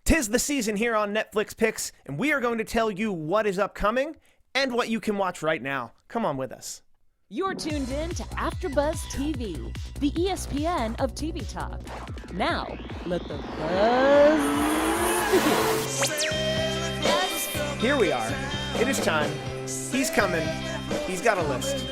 'Tis the season here on Netflix Picks, and we are going to tell you what is upcoming and what you can watch right now. Come on with us. You're tuned in to AfterBuzz TV, the ESPN of TV talk. Now, let the buzz begin. Here we are. It is time. He's coming. He's got a list.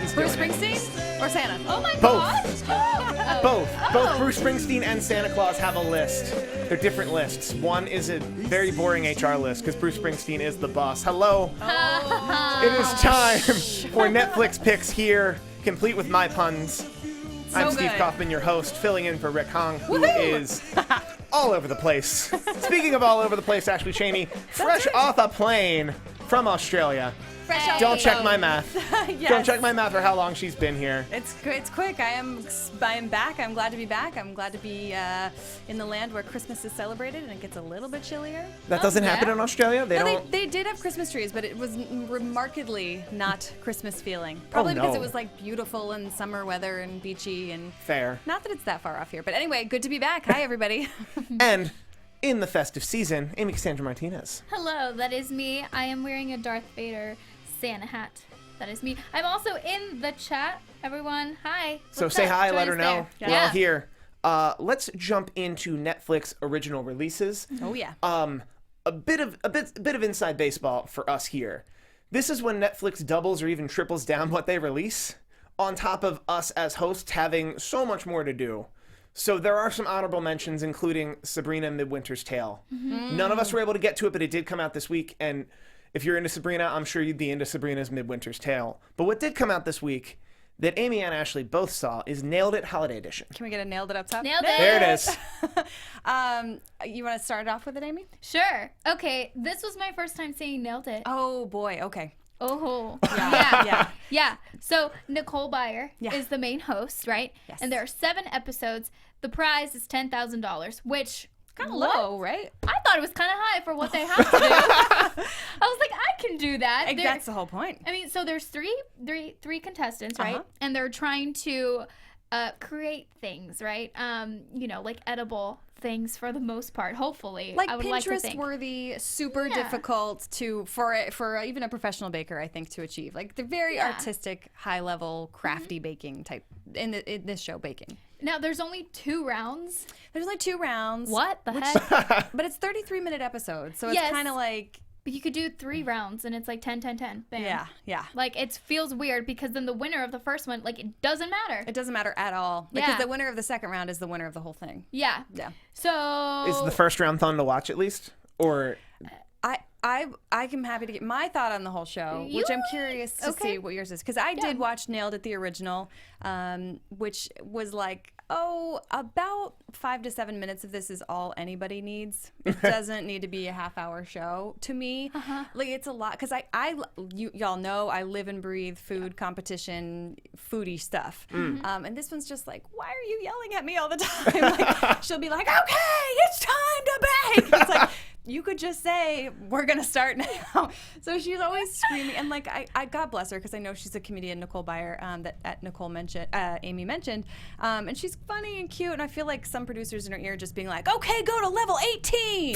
He's Bruce doing it. Springsteen or Santa? Oh my Both. God! Both Bruce Springsteen and Santa Claus have a list. They're different lists. One is a very boring HR list because Bruce Springsteen is the boss. Hello. It is time for Netflix Picks here, complete with my puns. I'm Steve Kaufman, your host, filling in for Rick Hong, who is all over the place. Speaking of all over the place, Ashley Cheney, fresh off a plane from Australia. Don't check my math. Yes. Don't check my math for how long she's been here. It's quick. I am back. I'm glad to be back. I'm glad to be in the land where Christmas is celebrated and it gets a little bit chillier. That doesn't happen in Australia? They did have Christmas trees, but it was remarkably not Christmas feeling. Probably because it was like beautiful and summer weather and beachy and fair. Not that it's that far off here, but anyway, good to be back. Hi everybody. And in the festive season, Amy Cassandra Martinez. Hello, that is me. I am wearing a Darth Vader Santa hat. That is me. I'm also in the chat. Everyone, hi. So say hi, let her know. There. We're all here. Let's jump into Netflix original releases. Oh yeah. A bit of inside baseball for us here. This is when Netflix doubles or even triples down what they release, on top of us as hosts having so much more to do. So there are some honorable mentions, including Sabrina Midwinter's Tale. Mm-hmm. None of us were able to get to it, but it did come out this week, and if you're into Sabrina, I'm sure you'd be into Sabrina's Midwinter's Tale. But what did come out this week that Amy and Ashley both saw is Nailed It Holiday Edition. Can we get a nailed it up top? Nailed it. There it is. You want to start off with it, Amy? Sure. Okay, this was my first time seeing Nailed It. Oh boy. Okay. Oh. Yeah. Yeah. So Nicole Byer Yeah. is the main host, right? Yes. And there are 7 episodes. The prize is $10,000, which Kind of low, right? I thought it was kind of high for what they have to do. I was like, I can do that. That's the whole point. I mean, so there's three contestants, right? Uh-huh. And they're trying to create things, right? Like edible things for the most part. Hopefully, Like I would like to think. Pinterest-worthy, super difficult for even a professional baker, I think, to achieve. Like the very artistic, high-level, crafty baking type in this show, baking. Now, there's only 2 rounds. There's only 2 rounds. What the heck? But it's 33-minute episodes, so it's Yes. kind of like But you could do 3 rounds, and it's like 10, 10, 10. Bam. yeah. Like, it feels weird because then the winner of the first one, like, it doesn't matter. It doesn't matter at all. Because Yeah. the winner of the second round is the winner of the whole thing. Yeah. Yeah. So. Is the first round fun to watch at least? Or I'm happy to get my thought on the whole show, which I'm curious to see what yours is. Because I did watch Nailed It, the original, which was like, about 5 to 7 minutes of this is all anybody needs. It doesn't need to be a half-hour show to me. Like, it's a lot. Because y'all know I live and breathe food competition, foodie stuff. And this one's just like, why are you yelling at me all the time? Like, she'll be like, okay, it's time to bake. It's like, you could just say, we're going to start now. So she's always screaming. And like, I God bless her, because I know she's a comedian, Nicole Byer, that Amy mentioned. And she's funny and cute. And I feel like some producers in her ear just being like, okay, go to level 18.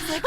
Like,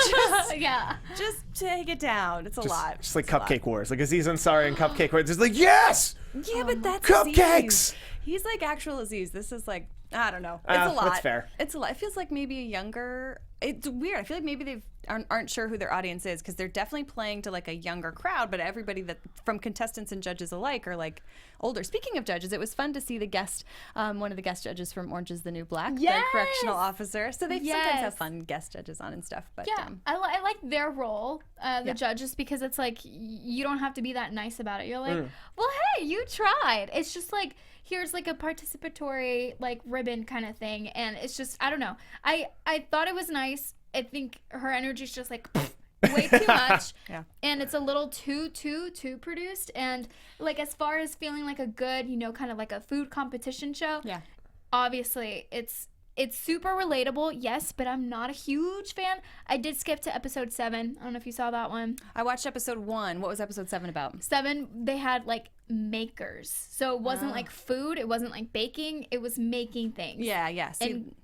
just take it down. It's a lot. Just like Cupcake Wars. Like Aziz Ansari and Cupcake Wars. It's like, yes! Yeah, but that's Cupcakes! Aziz. He's like actual Aziz. This is like, I don't know. It's a lot. That's fair. It's a lot. It feels like maybe a younger. It's weird. I feel like maybe they aren't sure who their audience is, because they're definitely playing to like a younger crowd, but everybody that from contestants and judges alike are like older. Speaking of judges, it was fun to see the guest, one of the guest judges from Orange is the New Black, the correctional officer. So they sometimes have fun guest judges on and stuff. But I like their role, the judges, because it's like you don't have to be that nice about it. You're like, well, hey, you tried. It's just like, here's like a participatory like ribbon kind of thing, and it's just, I don't know. I thought it was nice. I think her energy's just like way too much, and it's a little too produced. And like, as far as feeling like a good, kind of like a food competition show, obviously it's super relatable, yes, but I'm not a huge fan. I did skip to episode 7. I don't know if you saw that one. I watched episode 1. What was episode 7 about? 7, they had like makers. So it wasn't like food, it wasn't like baking, it was making things. Yeah. And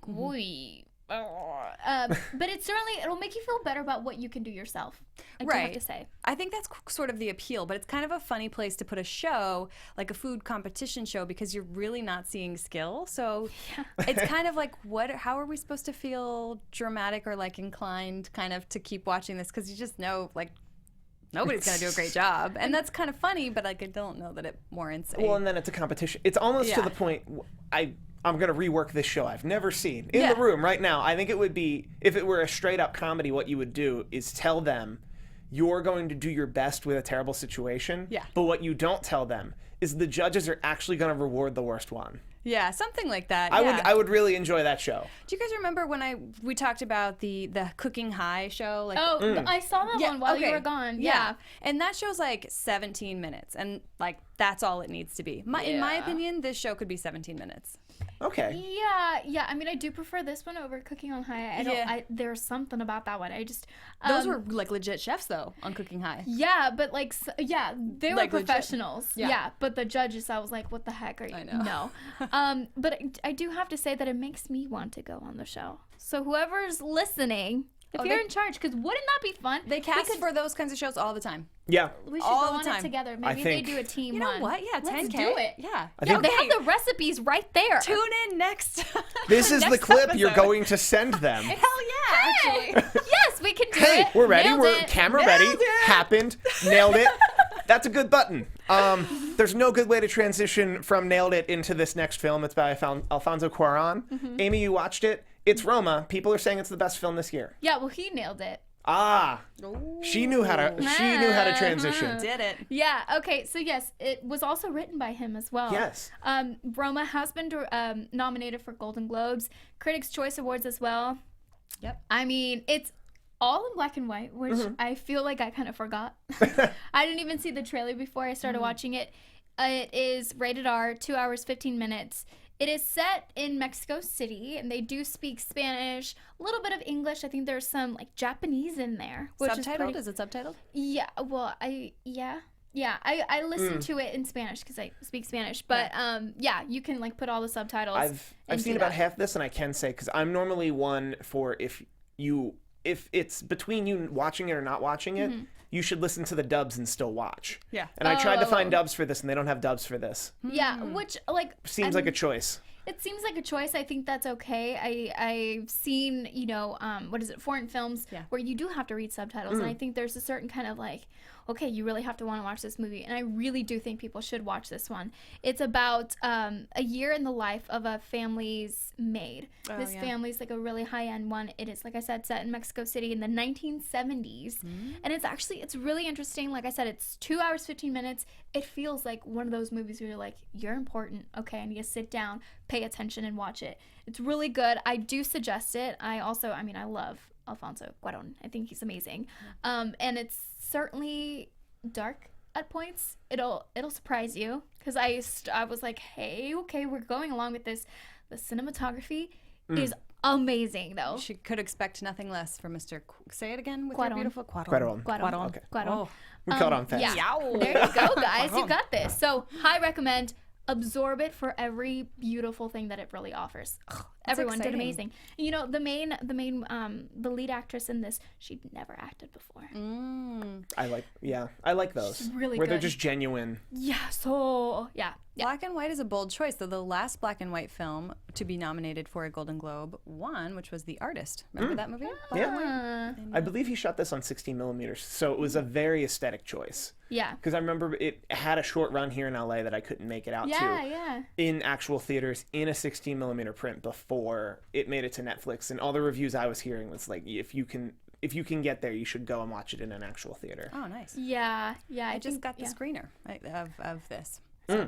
but it'll make you feel better about what you can do yourself. I do have to say. I think that's sort of the appeal, but it's kind of a funny place to put a show, like a food competition show, because you're really not seeing skill. So it's kind of like, how are we supposed to feel dramatic or like inclined kind of to keep watching this? Because you just know, like, nobody's going to do a great job. And that's kind of funny, but like, I don't know that it warrants Well, and then it's a competition. It's almost to the point, I'm going to rework this show I've never seen. In the room right now, I think it would be, if it were a straight up comedy, what you would do is tell them you're going to do your best with a terrible situation. Yeah. But what you don't tell them is the judges are actually going to reward the worst one. Yeah, something like that. I would really enjoy that show. Do you guys remember when we talked about the Cooking High show? Like, I saw that one while you were gone. Yeah. And that show's like 17 minutes, and like that's all it needs to be. In my opinion, this show could be 17 minutes. Okay. Yeah. I mean, I do prefer this one over Cooking on High. There's something about that one. I just those were like legit chefs though on Cooking High. Yeah, but like they were professionals. Yeah, but the judges, I was like, what the heck are you? I know. No. But I do have to say that it makes me want to go on the show. So whoever's listening, if you're in charge, because wouldn't that be fun? They cast for those kinds of shows all the time. Yeah. We should go on it together. Maybe they do a team one. You know what? Yeah, 10K. Let's do it. Yeah. They have the recipes right there. Tune in next. This is the clip you're going to send them. Hell yeah, actually. Yes, we can do it. Hey, we're ready. Nailed We're it. camera ready. Happened. Nailed it. That's a good button. There's no good way to transition from Nailed It into this next film. It's by Alfonso Cuarón. Amy, you watched it. It's Roma. People are saying it's the best film this year. Yeah, well, he nailed it. She knew how to transition. Did it. Yeah, okay, so yes, it was also written by him as well. Yes. Roma has been nominated for Golden Globes, Critics' Choice Awards as well. Yep. I mean, it's all in black and white, which I feel like I kind of forgot. I didn't even see the trailer before I started watching it. It is rated R, 2 hours, 15 minutes. It is set in Mexico City, and they do speak Spanish, a little bit of English. I think there's some like Japanese in there. Which subtitled? Is it subtitled? Yeah. Well, I listen to it in Spanish because I speak Spanish. But you can like put all the subtitles. I've seen about half this, and I can say because I'm normally one for if it's between you watching it or not watching it. You should listen to the dubs and still watch. Yeah. And I tried to find dubs for this, and they don't have dubs for this. Yeah, which, like... Seems like a choice. It seems like a choice. I think that's okay. I've seen, foreign films where you do have to read subtitles, and I think there's a certain kind of, like, okay, you really have to want to watch this movie, and I really do think people should watch this one. It's about a year in the life of a family's maid. This family's like a really high-end one. It is, like I said, set in Mexico City in the 1970s, and it's really interesting. Like I said, it's 2 hours, 15 minutes. It feels like one of those movies where you're like, you're important. Okay, I need to sit down, pay attention, and watch it. It's really good. I do suggest it. I love Alfonso Cuarón. I think he's amazing. And it's certainly dark at points. It'll surprise you because I was like, hey, okay, we're going along with this. The cinematography is amazing, though. She could expect nothing less from Mr. Say it again with Cuarón. your beautiful Cuarón. Cuarón. Okay. Cuarón. We caught on fast. Yeah. There you go, guys. You got this. So, high recommend. Absorb it for every beautiful thing that it really offers. Everyone did amazing. You know, the lead actress in this, she'd never acted before. I like those. She's really where good. They're just genuine. Yeah. Black and white is a bold choice, though the last black and white film to be nominated for a Golden Globe won, which was The Artist. Remember that movie? Yeah. I believe he shot this on 16 millimeters, so it was a very aesthetic choice. Yeah. Because I remember it had a short run here in LA that I couldn't make it out to in actual theaters in a 16 millimeter print before it made it to Netflix. And all the reviews I was hearing was like, if you can get there, you should go and watch it in an actual theater. Oh, nice. Yeah. I just got the screener of this. Hey.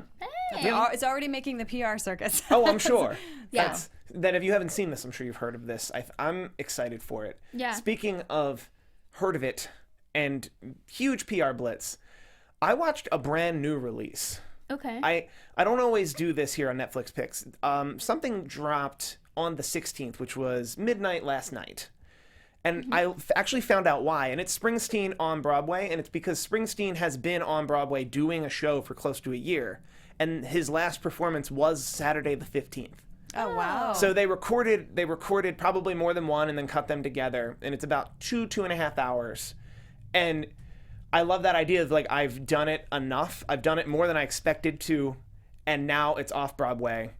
It's already making the PR circus. Oh, I'm sure. Yeah. That if you haven't seen this, I'm sure you've heard of this. I'm excited for it. Yeah. Speaking of heard of it and huge PR blitz, I watched a brand new release. Okay. I don't always do this here on Netflix Picks. Something dropped on the 16th, which was midnight last night. And I actually found out why. And it's Springsteen on Broadway. And it's because Springsteen has been on Broadway doing a show for close to a year. And his last performance was Saturday the 15th. Oh, wow. So they recorded probably more than one and then cut them together, and it's about 2.5 hours. And I love that idea of like, I've done it enough. I've done it more than I expected to, and now it's off Broadway,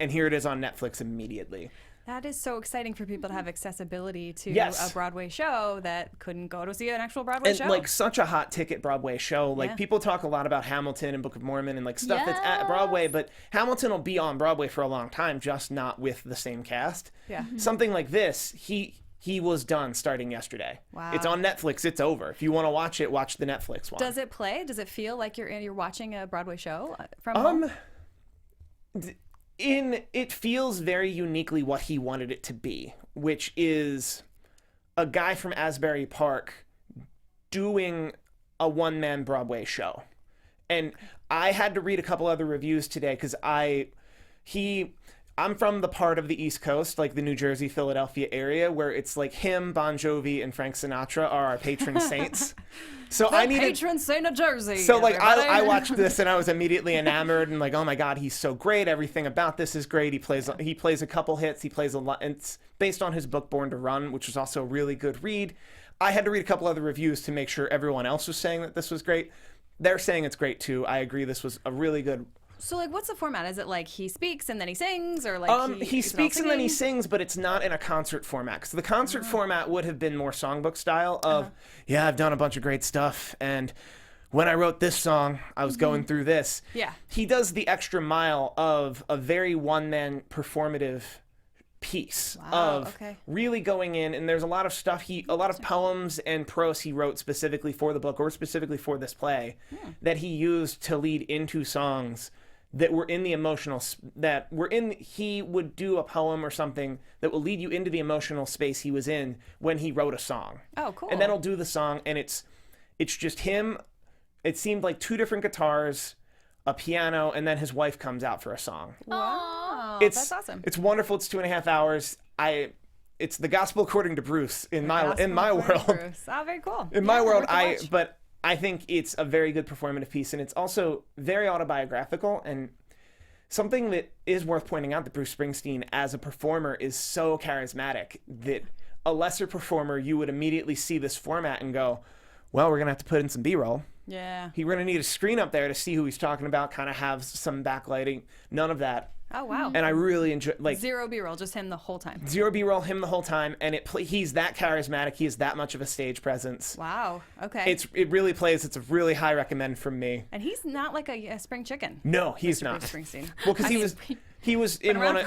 and here it is on Netflix immediately. That is so exciting for people to have accessibility to Yes. a Broadway show that couldn't go to see an actual Broadway show. And like such a hot ticket Broadway show. Like people talk a lot about Hamilton and Book of Mormon and like stuff that's at Broadway, but Hamilton will be on Broadway for a long time, just not with the same cast. Yeah. Something like this, he was done starting yesterday. Wow. It's on Netflix. It's over. If you want to watch it, watch the Netflix one. Does it play? Does it feel like you're watching a Broadway show from home? It feels very uniquely what he wanted it to be, which is a guy from Asbury Park doing a one-man Broadway show. And I had to read a couple other reviews today because I'm from the part of the East Coast, like the New Jersey, Philadelphia area, where it's like him, Bon Jovi, and Frank Sinatra are our patron saints. So I needed patron saint of Jersey. So like I watched this and I was immediately enamored and like, oh my God, he's so great. Everything about this is great. He plays a couple hits. He plays a lot. It's based on his book Born to Run, which was also a really good read. I had to read a couple other reviews to make sure everyone else was saying that this was great. They're saying it's great too. I agree. This was a really good. So like, what's the format? Is it like he speaks and then he sings, or like he speaks and then he sings, but it's not in a concert format. So the concert format would have been more songbook style of, yeah, I've done a bunch of great stuff, and when I wrote this song, I was going through this. Yeah. He does the extra mile of a very one-man performative piece of really going in, and there's a lot of stuff a lot of poems and prose he wrote specifically for the book or specifically for this play that he used to lead into songs that were in the emotional he would do a poem or something that will lead you into the emotional space he was in when he wrote a song. Oh, cool. And then he'll do the song, and it's just him. It seemed like two different guitars, a piano, and then his wife comes out for a song. Wow. That's awesome. It's wonderful. It's 2.5 hours. It's the gospel according to Bruce in my world. Bruce. Oh, very cool. In my world, I think it's a very good performative piece, and it's also very autobiographical, and something that is worth pointing out that Bruce Springsteen as a performer is so charismatic that a lesser performer, you would immediately see this format and go, well, we're going to have to put in some B-roll. Yeah. We're going to need a screen up there to see who he's talking about, kind of have some backlighting. None of that. Oh, wow. And I really enjoy, like, zero B-roll, just him the whole time. Zero B-roll, him the whole time, and he's that charismatic. He has that much of a stage presence. Wow. Okay. It really plays. It's a really high recommend from me. And he's not like a spring chicken. No, he's Mr. not. Bruce Springsteen. Well, because he was in one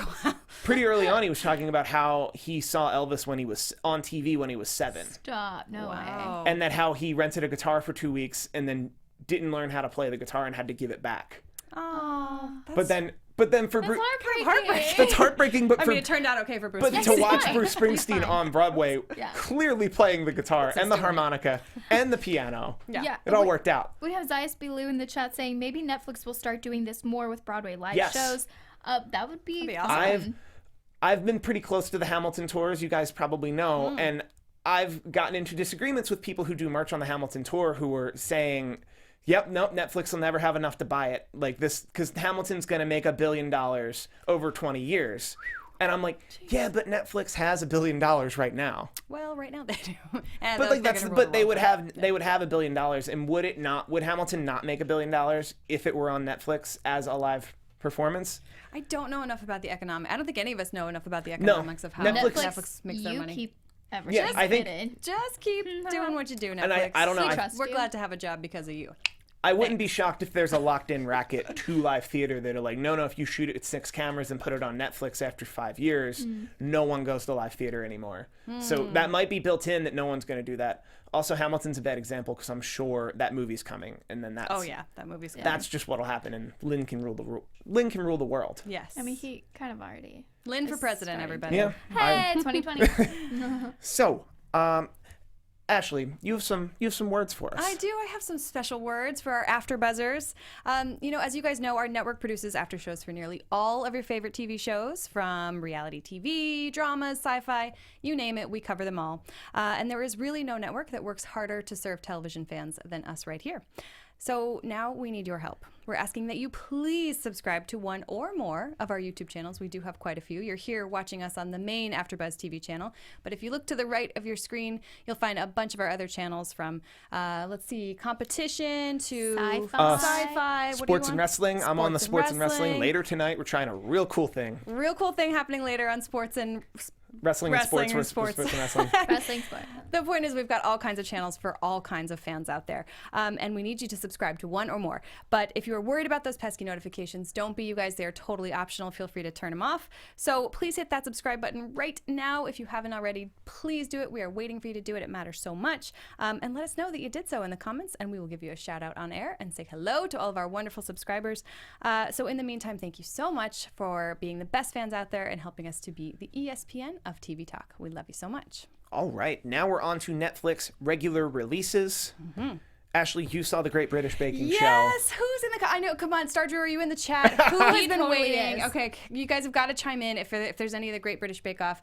pretty early on. He was talking about how he saw Elvis when he was on TV when he was 7. Stop. No Wow. way. And that how he rented a guitar for 2 weeks and then didn't learn how to play the guitar and had to give it back. Oh. But then for Bruce, Heartbreaking. that's heartbreaking. But I mean, it turned out okay for Bruce. But Springsteen. to watch fine. Bruce Springsteen He's fine. on Broadway, Yeah. clearly playing the guitar and the harmonica and the piano, Yeah. it all worked out. We have Zayas Bilou in the chat saying maybe Netflix will start doing this more with Broadway live Yes. shows. That would be awesome. I've been pretty close to the Hamilton tours, you guys probably know, and I've gotten into disagreements with people who do merch on the Hamilton tour who were saying, yep, nope, Netflix will never have enough to buy it. Like this, because Hamilton's going to make $1 billion over 20 years. And I'm like, yeah, but Netflix has $1 billion right now. Well, right now they do. And But like they would have $1 billion, and would Hamilton not make $1 billion if it were on Netflix as a live performance? I don't know enough about the economics. I don't think any of us know enough about the economics of how Netflix makes their money. Keep everything. Yeah, I think Just keep doing what you do, Netflix. And I don't know. We trust We're you. glad to have a job because of you. I wouldn't be shocked if there's a locked-in racket to live theater that are like, no, if you shoot it with 6 cameras and put it on Netflix after 5 years, no one goes to live theater anymore. So that might be built in that no one's going to do that. Also, Hamilton's a bad example because I'm sure that movie's coming, and then that's that movie's coming. that's just what'll happen, and Lin can rule the world. Yes. I mean, he kind of already. Lynn for president, everybody. Yeah. Hey, 2020. So, Ashley, you have some words for us. I do. I have some special words for our AfterBuzzers. As you guys know, our network produces after shows for nearly all of your favorite TV shows, from reality TV, dramas, sci-fi, you name it, we cover them all. And there is really no network that works harder to serve television fans than us right here. So now we need your help. We're asking that you please subscribe to one or more of our YouTube channels. We do have quite a few. You're here watching us on the main AfterBuzz TV channel, but if you look to the right of your screen, you'll find a bunch of our other channels from, let's see, competition to sci-fi. Sports and wrestling. I'm on the sports and wrestling. Later tonight, we're trying a real cool thing. Real cool thing happening later on sports and Wrestling and sports. Sports and wrestling. Wrestling sport. The point is we've got all kinds of channels for all kinds of fans out there. And we need you to subscribe to one or more. But if you're worried about those pesky notifications, don't be, you guys. They're totally optional. Feel free to turn them off. So please hit that subscribe button right now. If you haven't already, please do it. We are waiting for you to do it. It matters so much. And let us know that you did so in the comments, and we will give you a shout out on air and say hello to all of our wonderful subscribers. So in the meantime, thank you so much for being the best fans out there and helping us to be the ESPN of TV Talk. We love you so much. All right, now we're on to Netflix regular releases. Ashley, you saw the Great British Baking Show. Yes, who's in the? I know. Come on, Star Drew, are you in the chat? Who has been totally waiting? is. Okay, you guys have got to chime in if there's any of the Great British Bake Off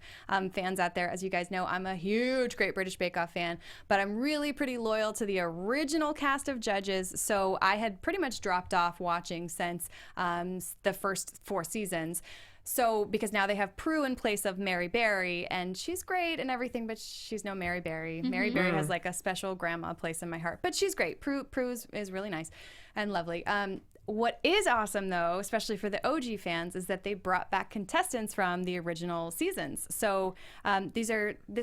fans out there. As you guys know, I'm a huge Great British Bake Off fan, but I'm really pretty loyal to the original cast of judges. So I had pretty much dropped off watching since the first 4 seasons. So, because now they have Prue in place of Mary Berry, and she's great and everything, but she's no Mary Berry. Mary Berry has like a special grandma place in my heart, but she's great. Prue is really nice and lovely. What is awesome, though, especially for the OG fans, is that they brought back contestants from the original seasons. So, this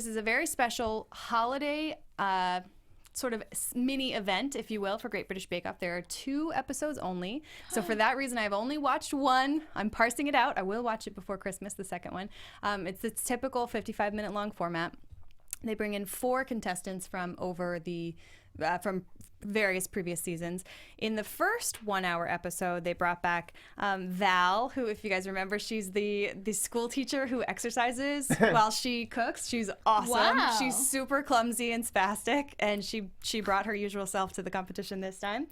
is a very special holiday sort of mini event, if you will, for Great British Bake Off. There are 2 episodes only. So for that reason, I've only watched one. I'm parsing it out. I will watch it before Christmas, the second one. It's its typical 55-minute long format. They bring in 4 contestants from from various previous seasons. In the first 1-hour episode, they brought back Val, who, if you guys remember, she's the school teacher who exercises while she cooks. She's awesome. Wow. She's super clumsy and spastic, and she brought her usual self to the competition this time.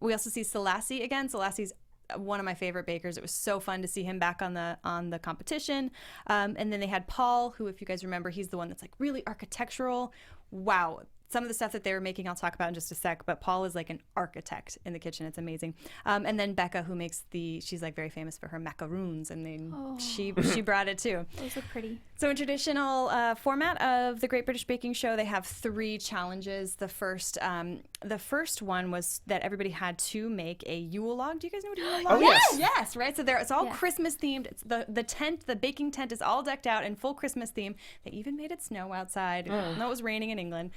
We also see Selassie again. Selassie's one of my favorite bakers. It was so fun to see him back on the competition. And then they had Paul, who, if you guys remember, he's the one that's like really architectural. Wow. Some of the stuff that they were making, I'll talk about in just a sec, but Paul is like an architect in the kitchen. It's amazing. And then Becca, who makes she's like very famous for her macaroons, and then she brought it too. Those look pretty. So in traditional format of the Great British Baking Show, they have 3 challenges. The first one was that everybody had to make a Yule log. Do you guys know what a Yule log is? yes. Yes, right? So it's all Christmas themed. It's the baking tent is all decked out in full Christmas theme. They even made it snow outside. Even though it was raining in England.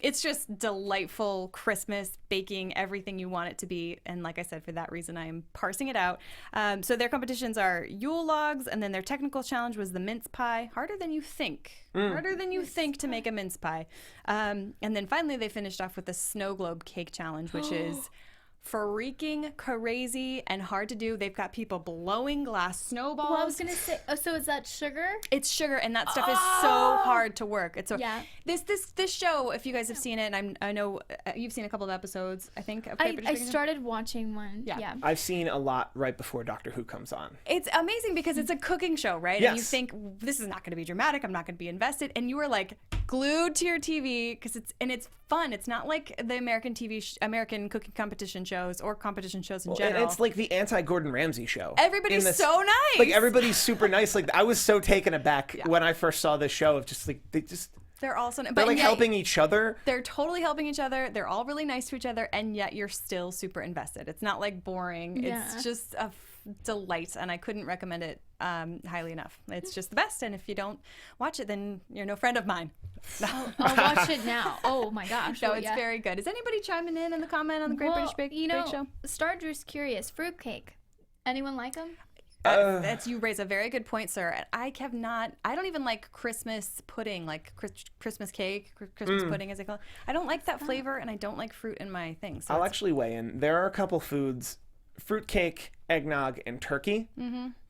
It's just delightful Christmas baking, everything you want it to be. And like I said, for that reason, I am parsing it out. So their competitions are Yule logs, and then their technical challenge was the mince pie. Harder than you think. Harder than you think to make a mince pie. And then finally, they finished off with the snow globe cake challenge, which is freaking crazy and hard to do. They've got people blowing glass snowballs. Well, I was gonna say, so is that sugar? It's sugar, and that stuff is so hard to work. It's this show. If you guys have seen it, and I know you've seen a couple of episodes, I think. I started watching one. Yeah. I've seen a lot right before Doctor Who comes on. It's amazing because it's a cooking show, right? Yes. And you think this is not going to be dramatic. I'm not going to be invested, and you are like glued to your TV because it's fun. It's not like the American American cooking competition shows or competition shows in general. And it's like the anti-Gordon Ramsay show. Everybody's so nice. Like everybody's super nice. Like I was so taken aback when I first saw this show of just like they're all so nice. They're like helping each other. They're totally helping each other. They're all really nice to each other, and yet you're still super invested. It's not like boring. Yeah. It's just a delight, and I couldn't recommend it highly enough. It's just the best, and if you don't watch it, then you're no friend of mine. I'll watch it now. Oh my gosh. No, it's very good. Is anybody chiming in the comment on the Great British Bake Show? Star Drew's curious. Fruitcake. Anyone like them? You raise a very good point, sir. And I don't even like Christmas pudding, like Christmas cake, Christmas pudding, as they call it. I don't like that flavor, and I don't like fruit in my things. So I'll actually weigh in. There are a couple foods, fruitcake, eggnog, and turkey,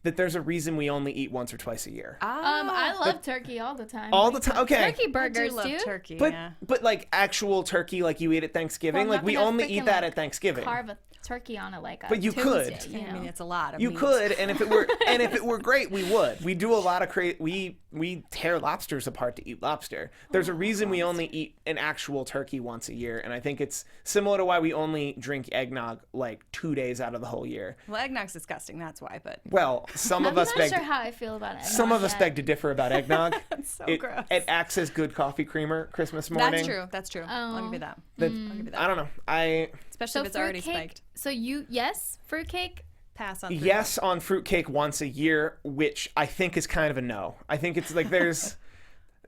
that there's a reason we only eat once or twice a year. I love turkey all the time. All the time? Okay. Turkey burgers, I do love dude. turkey, But like actual turkey, like you eat at Thanksgiving, Well, like we only eat that at Thanksgiving. Carve a turkey on it like a But you Tuesday, could. you know? I mean, it's a lot of You meat. could, and if it were great, we would. We do a lot of we we tear lobsters apart to eat lobster. There's a reason we only eat an actual turkey once a year, and I think it's similar to why we only drink eggnog like 2 days out of the whole year. Well, eggnog's disgusting, that's why, but... Well, some of I'm us not beg... sure how I feel about it. Some of us beg to differ about eggnog. It's so it, gross. It acts as good coffee creamer Christmas morning. That's true. I'll give you that. I'll give you that. I don't know. Especially if it's already spiked. So yes, fruitcake. Pass on. Yes on fruitcake once a year, which I think is kind of a no. I think it's like there's...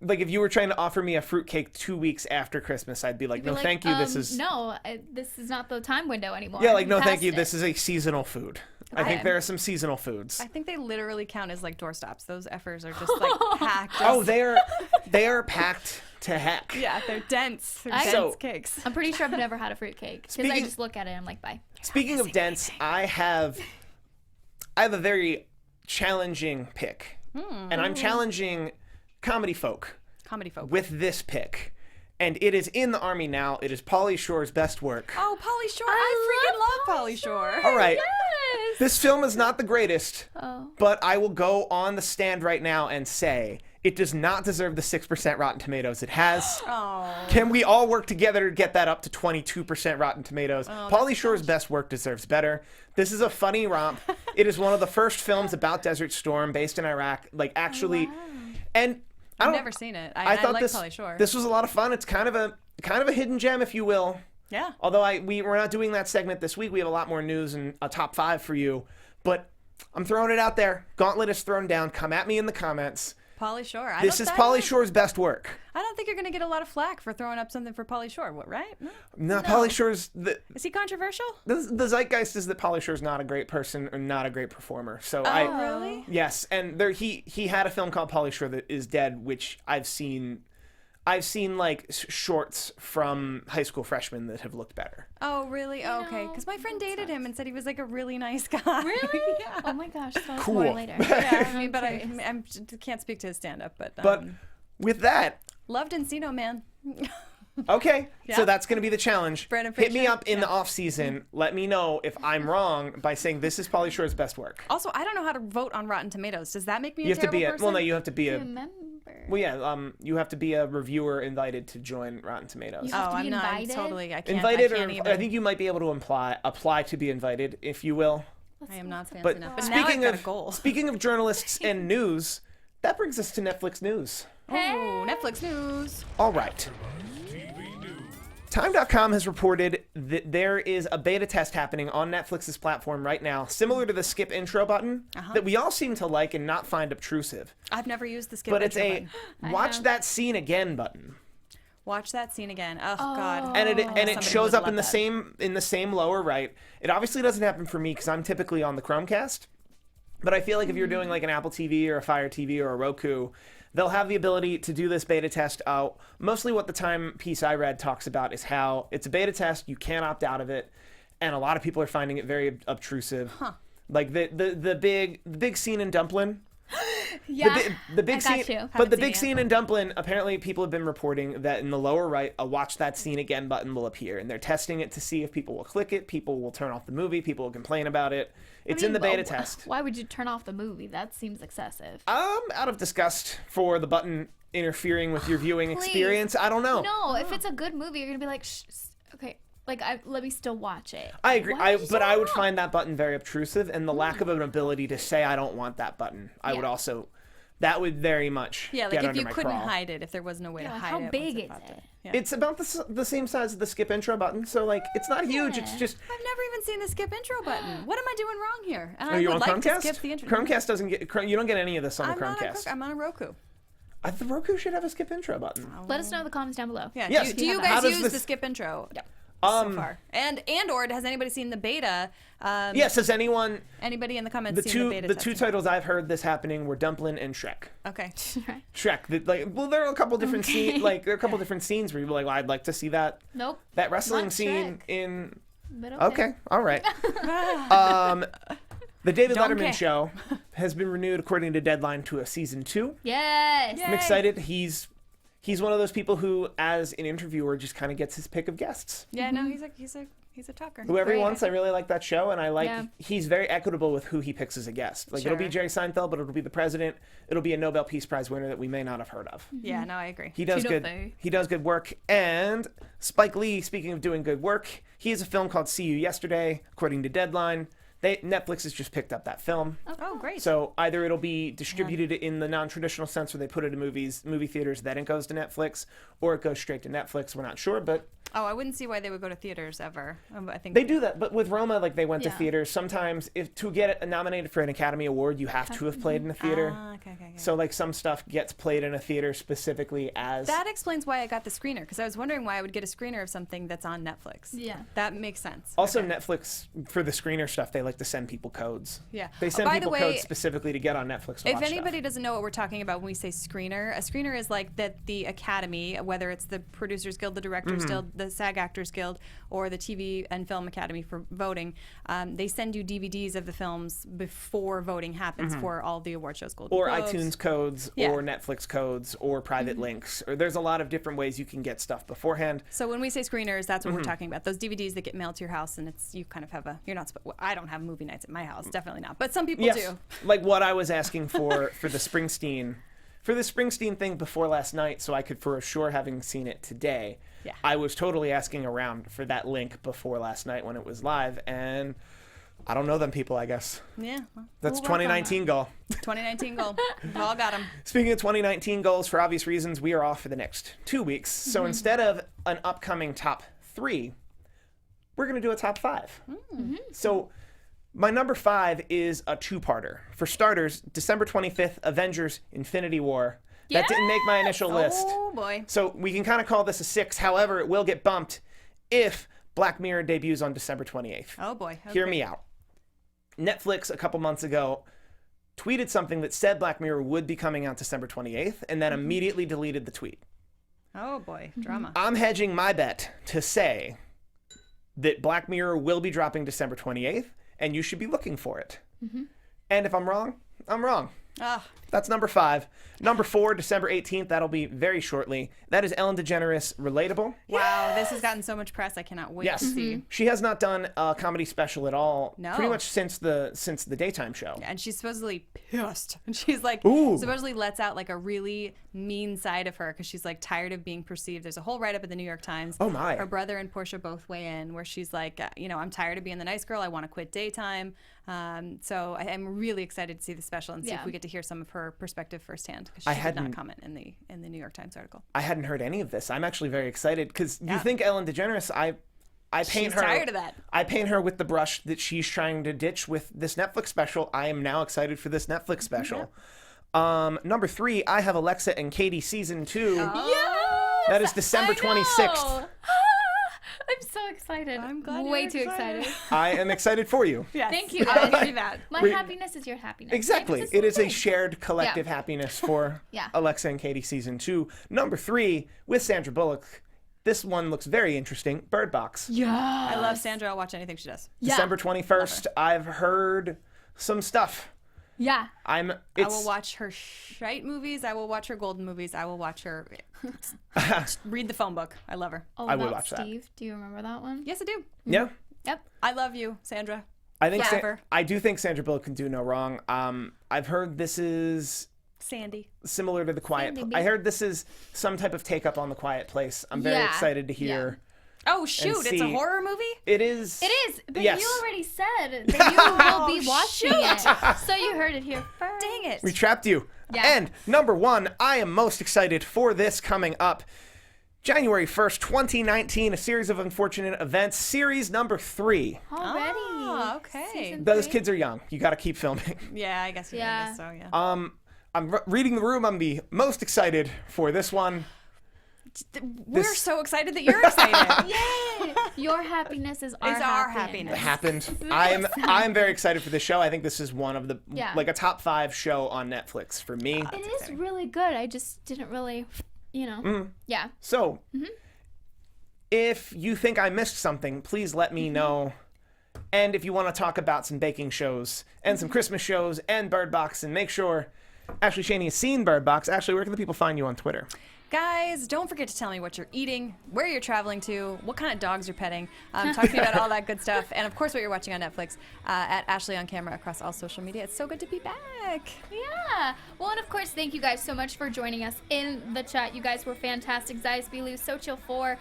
Like, if you were trying to offer me a fruitcake 2 weeks after Christmas, I'd be like, no, thank you, this is... No, this is not the time window anymore. Yeah, like, no, thank Past you, it. this is a seasonal food. I think Okay. there are some seasonal foods. I think they literally count as like doorstops. Those effers are just like packed. Oh, they are packed to heck. Yeah, they're dense. They're So- dense cakes. I'm pretty sure I've never had a fruitcake. Because I Speaking- just look at it and I'm like, bye. Speaking of dense, I have a very challenging pick. And I'm challenging comedy folk with this pick. And it is in the Army now. It is Pauly Shore's best work. Oh, Pauly Shore. I freaking love Pauly Shore. All right. Yes. This film is not the greatest, Oh. but I will go on the stand right now and say it does not deserve the 6% Rotten Tomatoes it has. Oh. Can we all work together to get that up to 22% Rotten Tomatoes? Pauly Shore's best work deserves better. This is a funny romp. It is one of the first films about Desert Storm based in Iraq. Like, actually, and I I've don't, never seen it. I I thought like this Pauly Shore. this was a lot of fun. It's kind of a hidden gem, if you will. Yeah. Although we're not doing that segment this week. We have a lot more news and a top 5 for you. But I'm throwing it out there. Gauntlet is thrown down. Come at me in the comments. Pauly Shore. This is Pauly Shore's best work. I don't think you're going to get a lot of flack for throwing up something for Pauly Shore, what, right? No? No, Pauly Shore's Is he controversial? the zeitgeist is that Pauly Shore's not a great person or not a great performer. So Really? yes, and he had a film called Pauly Shore that is dead, which I've seen like shorts from high school freshmen that have looked better. Oh, really? Oh, okay. Because my friend dated him and said he was like a really nice guy. Really? Yeah. Oh my gosh. Tell us Cool. more later. Yeah, I mean, but I curious. can't speak to his stand-up, but With that, loved Encino Man. okay, Yeah. so that's going to be the challenge. Brandon Hit me Fraser? up in the off season. Let me know if I'm wrong by saying this is Pauly Shore's best work. Also, I don't know how to vote on Rotten Tomatoes. Does that make me You a have to terrible be person? well, no, you have to be a Remember. well, yeah, you have to be a reviewer invited to join Rotten Tomatoes. You have Oh, to be I'm not. I'm invited? totally. I can't. Invited, I can't or even. I think you might be able to apply to be invited, if you will. I am not fancy But enough. But now speaking I've got of a goal. speaking of journalists and news, that brings us to Netflix news. Oh, Netflix news. All right. Time.com has reported that there is a beta test happening on Netflix's platform right now, similar to the skip intro button, that we all seem to like and not find obtrusive. I've never used the skip But it's intro a button. watch have. that scene again button. Watch that scene again. Oh, God. And it Somebody shows would up in love the same lower right. It obviously doesn't happen for me because I'm typically on the Chromecast. But I feel like if you're doing like an Apple TV or a Fire TV or a Roku, they'll have the ability to do this beta test out. Mostly what the Time piece I read talks about is how it's a beta test, you can't opt out of it, and a lot of people are finding it very obtrusive. Like the big scene in Dumplin'. Yeah. The big I got scene, you. but the Haven't big seen scene in Dumplin', apparently people have been reporting that in the lower right, a watch that scene again button will appear, and they're testing it to see if people will click it, people will turn off the movie, people will complain about it. It's in the beta test. Why would you turn off the movie? That seems excessive. Out of disgust for the button interfering with your viewing Please. experience. I don't know. No, if it's a good movie, you're gonna be like, okay, like let me still watch it. I agree. Why would you But turn I it would off? find that button very obtrusive, and the lack of an ability to say I don't want that button. I would Yeah. also. That would very much Yeah, like get if under you my couldn't crawl. hide it, if there was no way to Yeah, hide how it. once big it is popped it? up. Yeah. It's about the same size as the skip intro button, so like it's not huge. It's Yeah. just. I've never even seen the skip intro button. What am I doing wrong here? And Are I you would on like Chromecast? to skip the intro. Chromecast doesn't get. You don't get any of this on the I'm not on Chromecast. I'm on a Roku. The Roku should have a skip intro button. Let us know in the comments down below. Yeah. Yes. Do you How guys does use this- the skip intro? Yep. So far. And or has anybody seen the beta? Yes. Has anyone? Anybody in the comments The seen two the beta? the two testing? titles I've heard this happening were Dumplin' and Shrek. Okay. Shrek. There are a couple different scenes. Like there are a couple different scenes where you're like, well, I'd like to see that Nope. wrestling Not scene Shrek. in. But Okay. All right. The David Donkey. Letterman Show has been renewed according to Deadline to a season 2. Yes. I'm excited. He's one of those people who, as an interviewer, just kind of gets his pick of guests. Yeah. No, he's a He's a talker. Whoever he wants, I really like that show, and I like Yeah. he's very equitable with who he picks as a guest. Like it'll be Jerry Seinfeld, but it'll be the president. It'll be a Nobel Peace Prize winner that we may not have heard of. Yeah, no, I agree. He does good. He does good work. And Spike Lee, speaking of doing good work, he has a film called See You Yesterday, according to Deadline. Netflix has just picked up that film. Oh, great. So either it'll be distributed in the non-traditional sense where they put it in movie theaters, then it goes to Netflix, or it goes straight to Netflix. We're not sure, but I wouldn't see why they would go to theaters ever. I think they do that. But with Roma, like they went to theaters. Sometimes, if to get nominated for an Academy Award, you have to have played in a theater. Okay. So like some stuff gets played in a theater specifically as That explains why I got the screener, because I was wondering why I would get a screener of something that's on Netflix. Yeah. That makes sense. Also, Netflix, for the screener stuff, they like to send people codes. Yeah. They send by people the way, codes specifically to get on Netflix to if watch anybody stuff. doesn't know what we're talking about when we say screener, a screener is like that the Academy, whether it's the Producers Guild, the Directors Guild, the SAG Actors Guild, or the TV and Film Academy for voting, they send you DVDs of the films before voting happens for all the award shows. Golden Or Globes. iTunes codes, or Netflix codes, or private links. Or there's a lot of different ways you can get stuff beforehand. So when we say screeners, that's what we're talking about. Those DVDs that get mailed to your house, and you kind of have I don't have movie nights at my house, definitely not. But some people do. Like what I was asking for the Springsteen thing before last night, so I could for sure, having seen it today. Yeah. I was totally asking around for that link before last night when it was live, and I don't know them people, I guess. Yeah. That's 2019 goal. 2019 goal. We've all got them. Speaking of 2019 goals, for obvious reasons, we are off for the next 2 weeks. So instead of an upcoming top 3, we're going to do a top 5. So my number 5 is a 2-parter. For starters, December 25th, Avengers Infinity War. That didn't make my initial list. Oh, boy. So we can kind of call this a 6. However, it will get bumped if Black Mirror debuts on December 28th. Oh, boy. Okay. Hear me out. Netflix, a couple months ago, tweeted something that said Black Mirror would be coming out December 28th, and then immediately deleted the tweet. Oh, boy. Drama. I'm hedging my bet to say that Black Mirror will be dropping December 28th, and you should be looking for it. And if I'm wrong, I'm wrong. That's number 5. Number 4, December 18th. That'll be very shortly. That is Ellen DeGeneres Relatable. Wow, this has gotten so much press. I cannot wait to see. She has not done a comedy special at all. No. Pretty much since the daytime show. And she's supposedly pissed. And she's like, Ooh. supposedly lets out like a really mean side of her because she's like tired of being perceived. There's a whole write up in the New York Times. Oh, my. Her brother and Portia both weigh in where she's like, I'm tired of being the nice girl. I want to quit daytime. So I'm really excited to see the special and see if we get to hear some of her perspective firsthand because she did not comment in the New York Times article. I hadn't heard any of this. I'm actually very excited because you think Ellen DeGeneres, I paint She's her tired of that. I paint her with the brush that she's trying to ditch with this Netflix special. I am now excited for this Netflix special. Number 3, I have Alexa and Katie season 2. That is December 26th. I'm so excited. I'm glad Way you're too excited. I am excited for you. Yes. Thank you. I'll give you that. My Wait. happiness is your happiness. Exactly. Right? It is a shared collective happiness for Yeah. Alexa and Katie season 2. Number 3, with Sandra Bullock. This one looks very interesting. Bird Box. Yeah. I love Sandra. I'll watch anything she does. December 21st. I've heard some stuff. Yeah. I will watch her shite movies. I will watch her golden movies. I will watch her read the phone book. I love her. All I would About watch that. Steve. Do you remember that one? Yes, I do. Yeah. Yep. I love you, Sandra. I think Forever. I do think Sandra Bullock can do no wrong. I've heard this is Sandy. similar to The Quiet. Sandy, I heard this is some type of take up on The Quiet Place. I'm very Yeah. excited to hear. Oh shoot! It's a see- horror movie. It is. It is, but Yes. you already said that you will be watching it. So you heard it here first. Dang it! We trapped you. Yeah. And number 1, I am most excited for this coming up. January 1st, 2019, a series of unfortunate events, series number 3. Already. Oh, okay. Season Those 3? kids are young. You got to keep filming. Yeah, I guess. Yeah. I guess so. Yeah. I'm reading the room. I'm the most excited for this one. We're so excited that you're excited. Yay! Your happiness is our It's our happiness. It happened. I'm very excited for this show. I think this is one of the like a top 5 show on Netflix for me. It is really good. I just didn't really, Yeah. So, if you think I missed something, please let me know. And if you want to talk about some baking shows and some Christmas shows and Bird Box, and make sure Ashley Shaney has seen Bird Box. Ashley, where can the people find you on Twitter? Guys, don't forget to tell me what you're eating, where you're traveling to, what kind of dogs you're petting. Talk to me about all that good stuff. And, of course, what you're watching on Netflix at Ashley on Camera across all social media. It's so good to be back. Yeah. Well, and, of course, thank you guys so much for joining us in the chat. You guys were fantastic. Zayas Bilu, Sochil 4,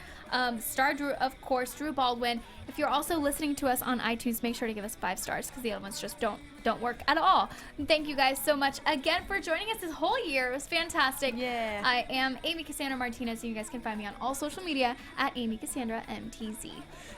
Star Drew, of course, Drew Baldwin. If you're also listening to us on iTunes, make sure to give us 5 stars because the other ones just don't work at all. And thank you guys so much again for joining us this whole year. It was fantastic. Yeah. I am Amy Cassandra Martinez, and you guys can find me on all social media at Amy Cassandra MTZ.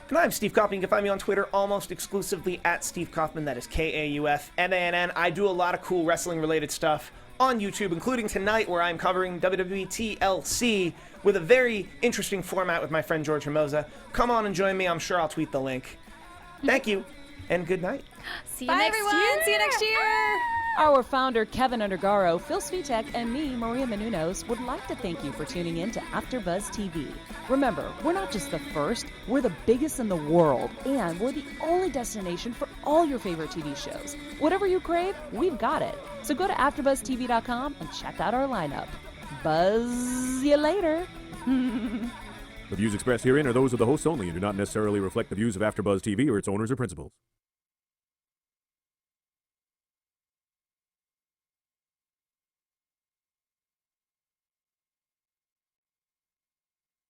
And I'm Steve Kaufman. You can find me on Twitter almost exclusively at Steve Kaufman. That is KAUFMANN. I do a lot of cool wrestling-related stuff on YouTube, including tonight where I'm covering WWE TLC with a very interesting format with my friend George Hermosa. Come on and join me. I'm sure I'll tweet the link. Thank you, and good night. See you Bye, next everyone. year. See you next year. Our founder, Keven Undergaro, Phil Svitek, and me, Maria Menounos, would like to thank you for tuning in to AfterBuzz TV. Remember, we're not just the first, we're the biggest in the world, and we're the only destination for all your favorite TV shows. Whatever you crave, we've got it. So go to AfterBuzzTV.com and check out our lineup. Buzz you later. The views expressed herein are those of the hosts only and do not necessarily reflect the views of AfterBuzz TV or its owners or principals.